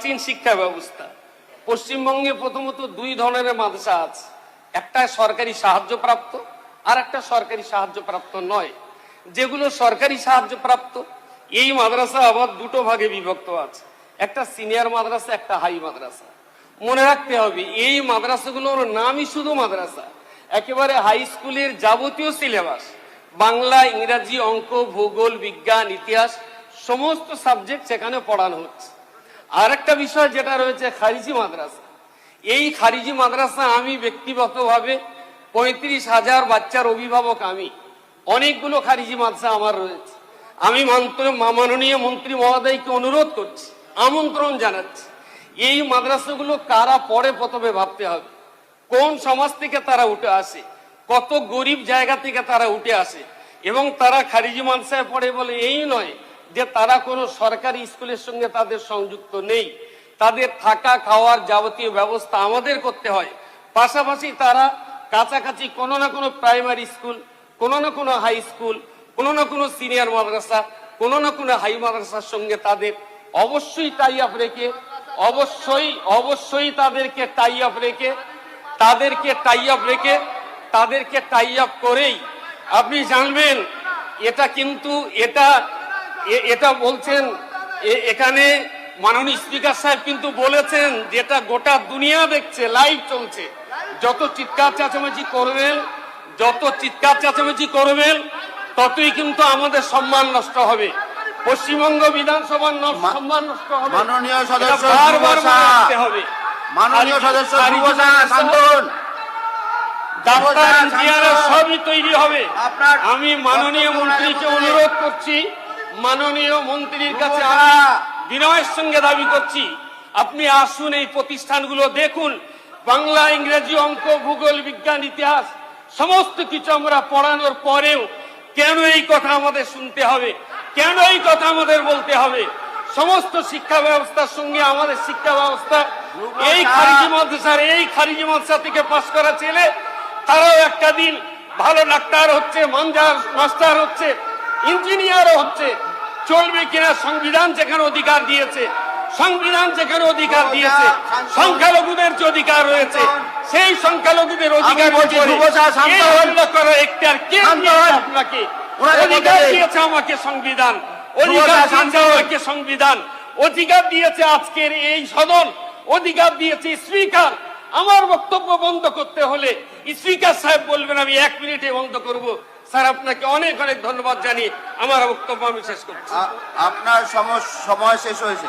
প্রাচীন শিক্ষা ব্যবস্থা। পশ্চিমবঙ্গে প্রথমত দুই ধরনের মাদ্রাসা আছে, একটা সরকারি সাহায্যপ্রাপ্ত আর একটা সরকারি সাহায্যপ্রাপ্ত নয়। যেগুলো সরকারি সাহায্যপ্রাপ্ত এই মাদ্রাসা আবার দুটো ভাগে বিভক্ত আছে, একটা সিনিয়র মাদ্রাসা, একটা হাই মাদ্রাসা। মনে রাখতে হবে এই মাদ্রাসাগুলোর নামই শুধু মাদ্রাসা, একেবারে হাই স্কুলের যাবতীয় সিলেবাস বাংলা, ইংরাজি, অঙ্ক, ভূগোল, বিজ্ঞান, ইতিহাস সমস্ত সাবজেক্ট সেখানে পড়ানো হচ্ছে। আর একটা বিষয় যেটা রয়েছে খারিজি মাদ্রাসা। এই খারিজি মাদ্রাসা আমি ব্যক্তিগতভাবে 35,000 বাচ্চার অভিভাবক, আমি অনেকগুলো খারিজি মাদ্রাসা আমার রয়েছে। আমি মাননীয় মন্ত্রী মহোদয়কে অনুরোধ করছি, আমন্ত্রণ জানাচ্ছি, এই মাদ্রাসাগুলো কারা পড়ে প্রথমে ভাবতে হবে। কোন সমাজ থেকে তারা উঠে আসে, কত গরিব জায়গা থেকে তারা উঠে আসে, এবং তারা খারিজি মাদ্রাসায় পড়ে বলে এই নয় যে তারা কোনো সরকারি স্কুলের সঙ্গে তাদের সংযুক্ত নেই। তাদের থাকা খাওয়ার যাবতীয় ব্যবস্থা আমাদের করতে হয়। পাশাপাশি তারা কাছাকাছি কোনো না কোনো প্রাইমারি স্কুল, কোনো না কোনো হাই স্কুল, কোনো না কোনো সিনিয়র মাদ্রাসা, কোনো না কোনো হাই মাদ্রাসার সঙ্গে তাদের অবশ্যই টাই আপ রেখে, অবশ্যই তাদেরকে টাই আপ করেই আপনি জানবেন। এটা কিন্তু এটা বলছেন এখানে মাননীয় স্পিকার সাহেব কিন্তু বলেছেন, যেটা গোটা দুনিয়া দেখছে, লাইভ চলছে। যত চিৎকার চেঁচামেচি করবেন ততই কিন্তু আমাদের সম্মান নষ্ট হবে, পশ্চিমবঙ্গ বিধানসভার সম্মান নষ্ট হবে। মাননীয় সদস্য হবে সবই তৈরি হবে। আমি মাননীয় মন্ত্রীকে অনুরোধ করছি, মাননীয় মন্ত্রীর কাছে আমি বিনয়ের সঙ্গে দাবি করছি, আপনি আসুন, এই প্রতিষ্ঠানগুলো দেখুন। বাংলা, ইংরেজি, অঙ্ক, ভূগোল, বিজ্ঞান, ইতিহাস সমস্ত কিছু আমরা পড়ানোর পরেও কেন এই কথা আমাদের শুনতে হবে, কেন এই কথা আমাদের বলতে হবে? সমস্ত শিক্ষা ব্যবস্থার সঙ্গে আমাদের শিক্ষা ব্যবস্থা এই খারিজি মাদ্রাসা থেকে পাশ করা ছেলে তারাও একটা দিন ভালো ডাক্তার হচ্ছে, মাস্টার হচ্ছে, ইঞ্জিনিয়ারও হচ্ছে। চলবে কিনা? সংবিধান যেখানে অধিকার দিয়েছে, সংখ্যালঘুদের যে অধিকার রয়েছে, সেই সংখ্যালঘুদের অধিকার আপনাকে অধিকার দিয়েছে আমাকে সংবিধান, অধিকার দিয়েছে আজকের এই সদন, অধিকার দিয়েছে স্পিকার। আমার বক্তব্য বন্ধ করতে হলে স্পিকার সাহেব বলবেন আমি 1 মিনিটে বন্ধ করব। স্যার, আপনাকে অনেক অনেক ধন্যবাদ জানিয়ে আমার বক্তব্য আমি শেষ করছি। আপনার সময় শেষ হয়েছে।